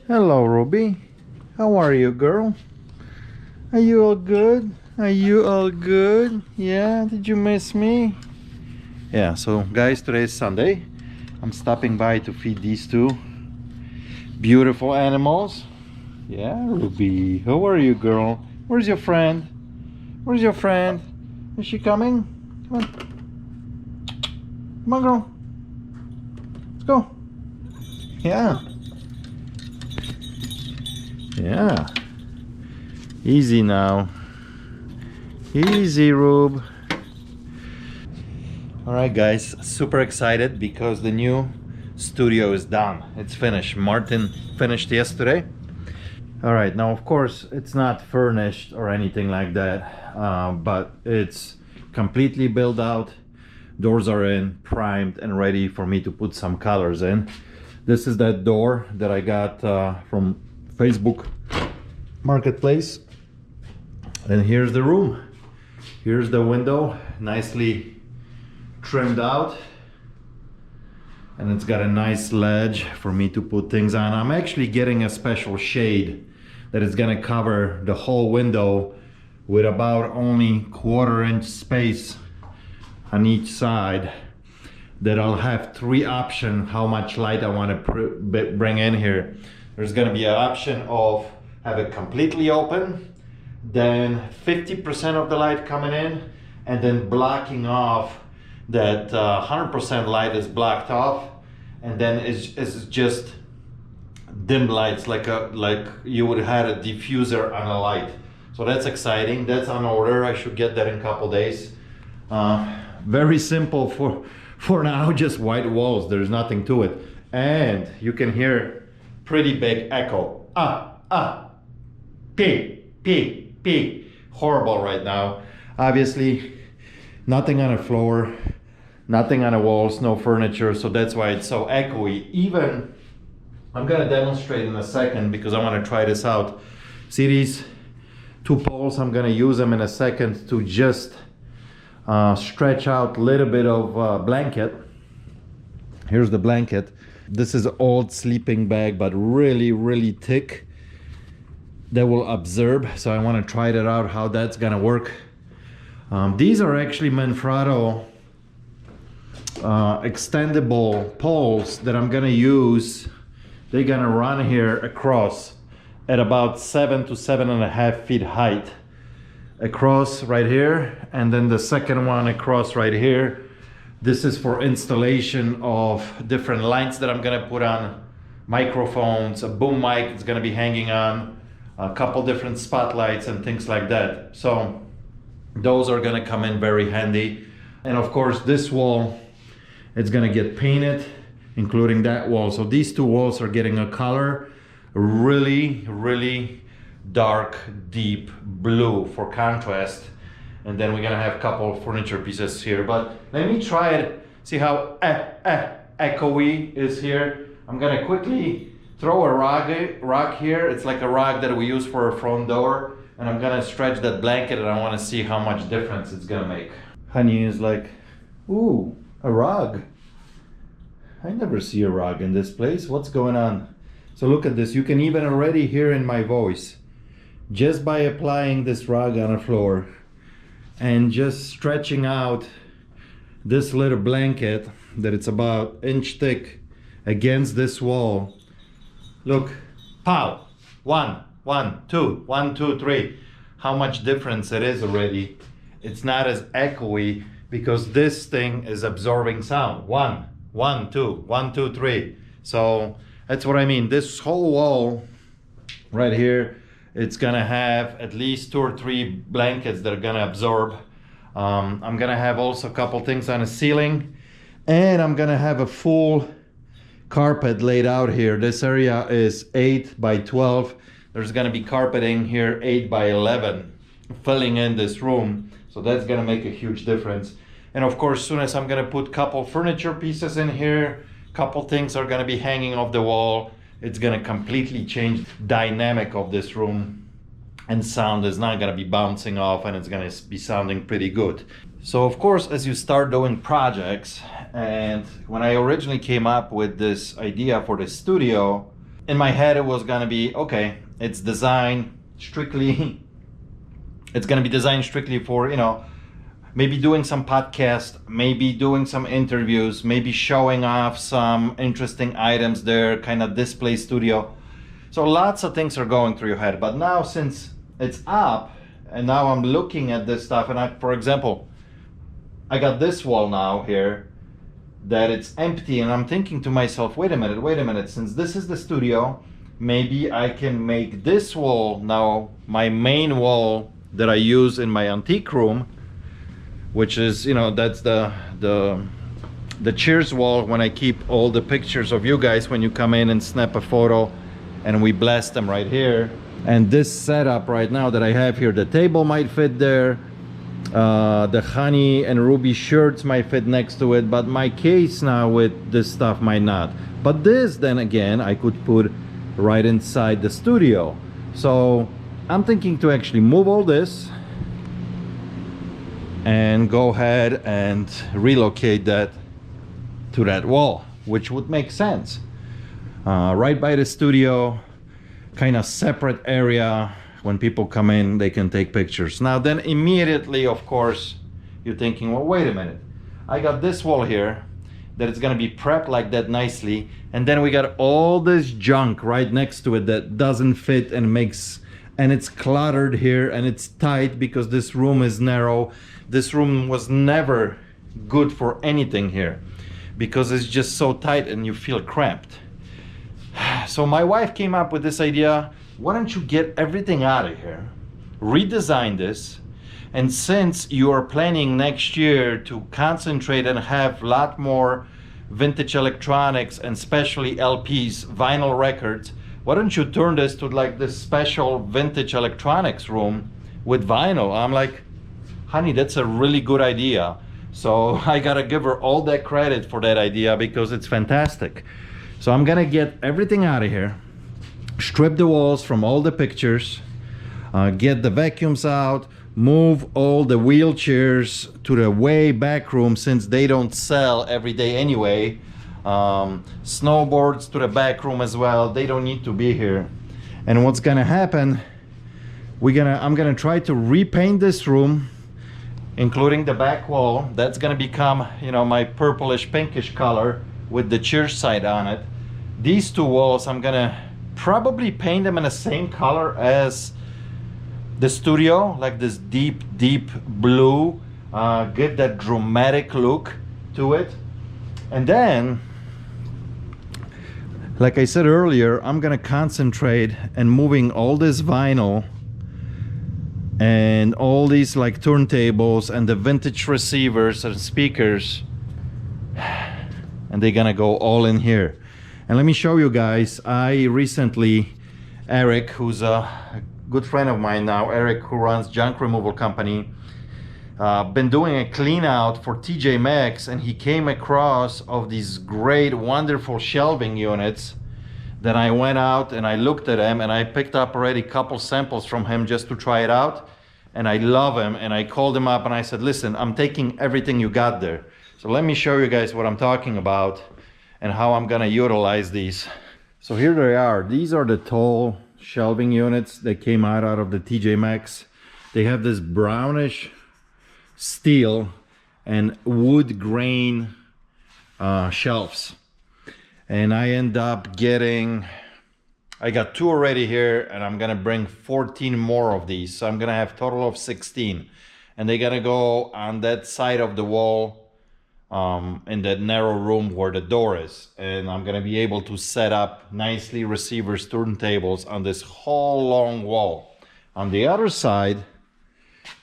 Hello, Ruby. How are you, girl? Are you all good? Are you all good? Yeah, did you miss me? Yeah, so guys, today is Sunday. I'm stopping by to feed these two beautiful animals. Yeah, Ruby. How are you, girl? Where's your friend? Where's your friend? Is she coming? Come on. Come on, girl. Let's go. Yeah. Yeah. Easy now. Easy, Rube. Alright guys, super excited because the new studio is done. It's finished. Martin finished yesterday. Alright, now of course it's not furnished or anything like that, but it's completely built out. Doors are in, primed and ready for me to put some colors in. This is that door that I got from Facebook Marketplace. And here's the room. Here's the window, nicely trimmed out. And it's got a nice ledge for me to put things on. I'm actually getting a special shade that is gonna cover the whole window with about only 1/4 inch space on each side, that I'll have 3 options how much light I want to bring in here. There's going to be an option of have it completely open, then 50% of the light coming in, and then blocking off that 100% light is blocked off, and then it's just dim lights like you would have a diffuser on a light. So that's exciting. That's on order. I should get that in a couple days. Very simple for now, just white walls. There's nothing to it, and you can hear pretty big echo. P. Horrible right now. Obviously, nothing on the floor, nothing on the walls, no furniture, so that's why it's so echoey. Even I'm gonna demonstrate in a second because I want to try this out. See these 2 poles? I'm gonna use them in a second to just stretch out a little bit of blanket. Here's the blanket. This is old sleeping bag, but really thick, that will absorb. So I want to try that out, how that's gonna work. These are actually Manfrotto extendable poles that I'm gonna use. They're gonna run here across at about 7 to 7.5 feet height. Across right here, and then the second one across right here. This is for installation of different lights that I'm gonna put on, microphones, a boom mic is gonna be hanging on, a couple different spotlights and things like that. So those are gonna come in very handy. And of course this wall, it's gonna get painted, including that wall. So these 2 walls are getting a color, really dark deep blue for contrast, and then we're gonna have a couple of furniture pieces here. But let me try it, see how echoey is here. I'm gonna quickly throw a rug here. It's like a rug that we use for a front door, and I'm gonna stretch that blanket, and I want to see how much difference it's gonna make. Honey is like, ooh, a rug. I never see a rug in this place. What's going on? So look at this. You can even already hear in my voice, just by applying this rug on the floor and just stretching out this little blanket that it's about 1 inch thick against this wall. Look, pow, 1, 2, 1, 2, 3. How much difference it is already. It's not as echoey because this thing is absorbing sound. 1, 1, 2, 1, 2, 3. So that's what I mean. This whole wall right here, it's gonna have at least 2 or 3 blankets that are gonna absorb. I'm gonna have also a couple things on the ceiling, and I'm gonna have a full carpet laid out here. This area is 8 by 12. There's gonna be carpeting here 8 by 11, filling in this room. So that's gonna make a huge difference. And of course, soon as I'm gonna put couple furniture pieces in here, couple things are gonna be hanging off the wall. It's gonna completely change the dynamic of this room, and sound is not gonna be bouncing off, and it's gonna be sounding pretty good. So of course, as you start doing projects, and when I originally came up with this idea for the studio, in my head it was gonna be, okay, it's designed strictly, it's gonna be designed strictly for, you know, maybe doing some podcast, maybe doing some interviews, maybe showing off some interesting items there, kind of display studio. So lots of things are going through your head. But now since it's up, and now I'm looking at this stuff, and for example, I got this wall now here that it's empty, and I'm thinking to myself, wait a minute, since this is the studio, maybe I can make this wall now my main wall that I use in my antique room, which is, you know, that's the cheers wall when I keep all the pictures of you guys when you come in and snap a photo, and we blast them right here. And this setup right now that I have here, the table might fit there, the honey and ruby shirts might fit next to it, but my case now with this stuff might not. But this, then again, I could put right inside the studio. So I'm thinking to actually move all this and go ahead and relocate that to that wall, which would make sense. Right by the studio, kind of separate area. When people come in, they can take pictures. Now then immediately, of course, you're thinking, well, wait a minute. I got this wall here that it's gonna be prepped like that nicely, and then we got all this junk right next to it that doesn't fit and it's cluttered here, and it's tight because this room is narrow. This room was never good for anything here because it's just so tight and you feel cramped. So my wife came up with this idea, why don't you get everything out of here, redesign this, and since you are planning next year to concentrate and have a lot more vintage electronics and especially LPs, vinyl records, why don't you turn this to like this special vintage electronics room with vinyl? I'm like, honey, that's a really good idea. So I gotta give her all that credit for that idea because it's fantastic. So I'm gonna get everything out of here, strip the walls from all the pictures, get the vacuums out, move all the wheelchairs to the way back room since they don't sell every day anyway. Snowboards to the back room as well, they don't need to be here. And what's gonna happen, I'm gonna try to repaint this room, including the back wall. That's gonna become, you know, my purplish pinkish color with the cheers side on it. These two walls, I'm gonna probably paint them in the same color as the studio, like this deep blue, get that dramatic look to it. And then, like I said earlier, I'm gonna concentrate and moving all this vinyl and all these like turntables and the vintage receivers and speakers, and they're gonna go all in here. And let me show you guys, I recently, Eric, who's a good friend of mine now, Eric, who runs junk removal company, been doing a clean out for TJ Maxx, and he came across of these great, wonderful shelving units. Then I went out and I looked at them, and I picked up already a couple samples from him just to try it out. And I love him, and I called him up and I said, listen, I'm taking everything you got there. So let me show you guys what I'm talking about and how I'm gonna utilize these. So here they are. These are the tall shelving units that came out of the TJ Maxx. They have this brownish steel and wood grain shelves. And I end up getting, I got 2 already here, and I'm gonna bring 14 more of these. So I'm gonna have a total of 16. And they're gonna go on that side of the wall, in that narrow room where the door is. And I'm gonna be able to set up nicely receivers, turntables on this whole long wall. On the other side,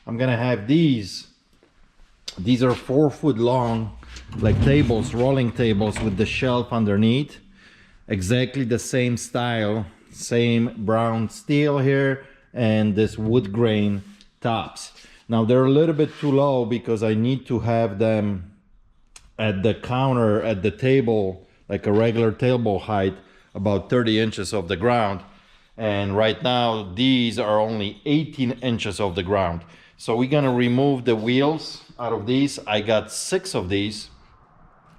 I'm gonna have these. These are 4 foot long, like tables, rolling tables with the shelf underneath. Exactly the same style, same brown steel here, and this wood grain tops. Now they're a little bit too low because I need to have them at the counter, at the table, like a regular table height, about 30 inches off the ground. And right now, these are only 18 inches off the ground. So we're gonna remove the wheels out of these. I got 6 of these,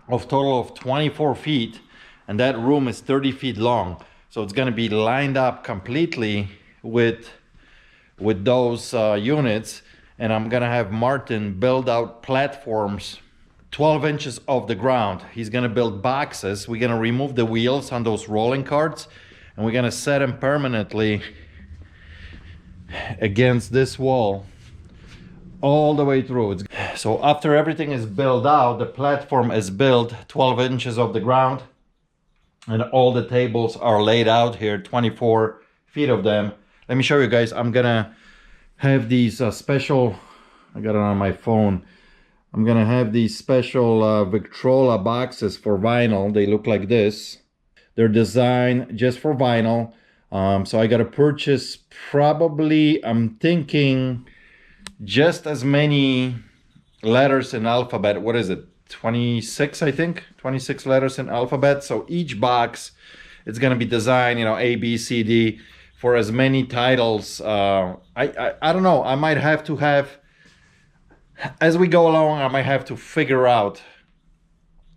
of total of 24 feet, and that room is 30 feet long. So it's gonna be lined up completely with those units, and I'm gonna have Martin build out platforms 12 inches off the ground. He's gonna build boxes. We're gonna remove the wheels on those rolling carts, and we're gonna set them permanently against this wall all the way through. So after everything is built out, the platform is built 12 inches off the ground, and all the tables are laid out here, 24 feet of them. Let me show you guys. I'm gonna have these special, I got it on my phone. I'm gonna have these special Victrola boxes for vinyl. They look like this. They're designed just for vinyl. So I gotta purchase probably, I'm thinking, just as many letters in alphabet. What is it? 26, I think. 26 letters in alphabet. So each box, it's gonna be designed, you know, A, B, C, D, for as many titles. I don't know. I might have to have, as we go along, I might have to figure out,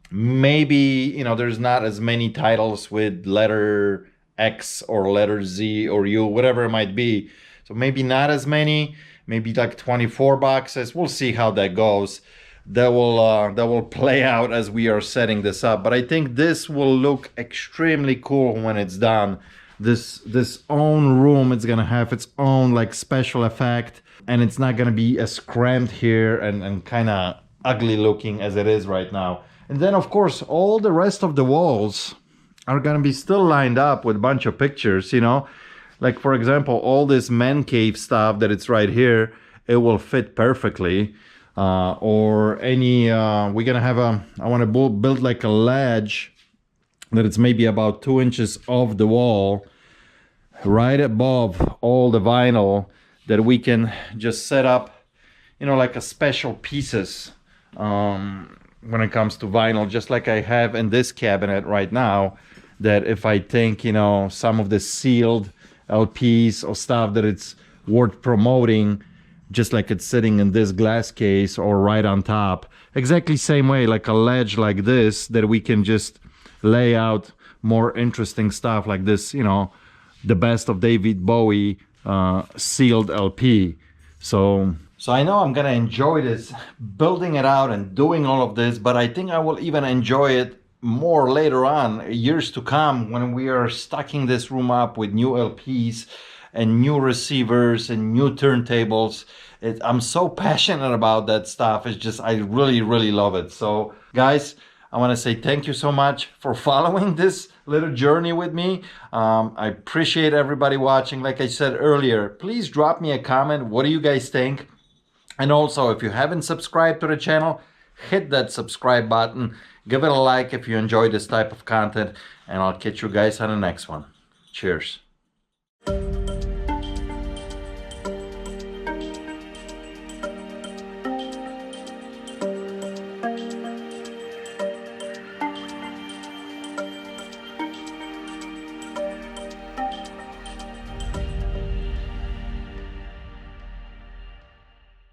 maybe, you know, there's not as many titles with letter X or letter Z or U, whatever it might be. So maybe not as many, maybe like 24 boxes. We'll see how that goes. That will play out as we are setting this up. But I think this will look extremely cool when it's done. This own room, it's gonna have its own like special effect, and it's not gonna be as cramped here and kind of ugly looking as it is right now. And then of course all the rest of the walls are gonna be still lined up with a bunch of pictures, you know, like for example all this man cave stuff that it's right here, it will fit perfectly. Or any we're gonna have I want to build like a ledge that it's maybe about 2 inches off the wall, right above all the vinyl, that we can just set up, you know, like a special pieces when it comes to vinyl, just like I have in this cabinet right now, that if I think, you know, some of the sealed LPs or stuff that it's worth promoting, just like it's sitting in this glass case or right on top, exactly same way, like a ledge like this, that we can just lay out more interesting stuff like this, you know, the best of David Bowie sealed LP. So I know I'm gonna enjoy this, building it out and doing all of this, but I think I will even enjoy it more later on, years to come, when we are stocking this room up with new LPs and new receivers and new turntables. I'm so passionate about that stuff. It's just, I really, really love it. So guys, I want to say thank you so much for following this little journey with me. I appreciate everybody watching. Like I said earlier, please drop me a comment. What do you guys think? And also, if you haven't subscribed to the channel, hit that subscribe button. Give it a like if you enjoy this type of content. And I'll catch you guys on the next one. Cheers.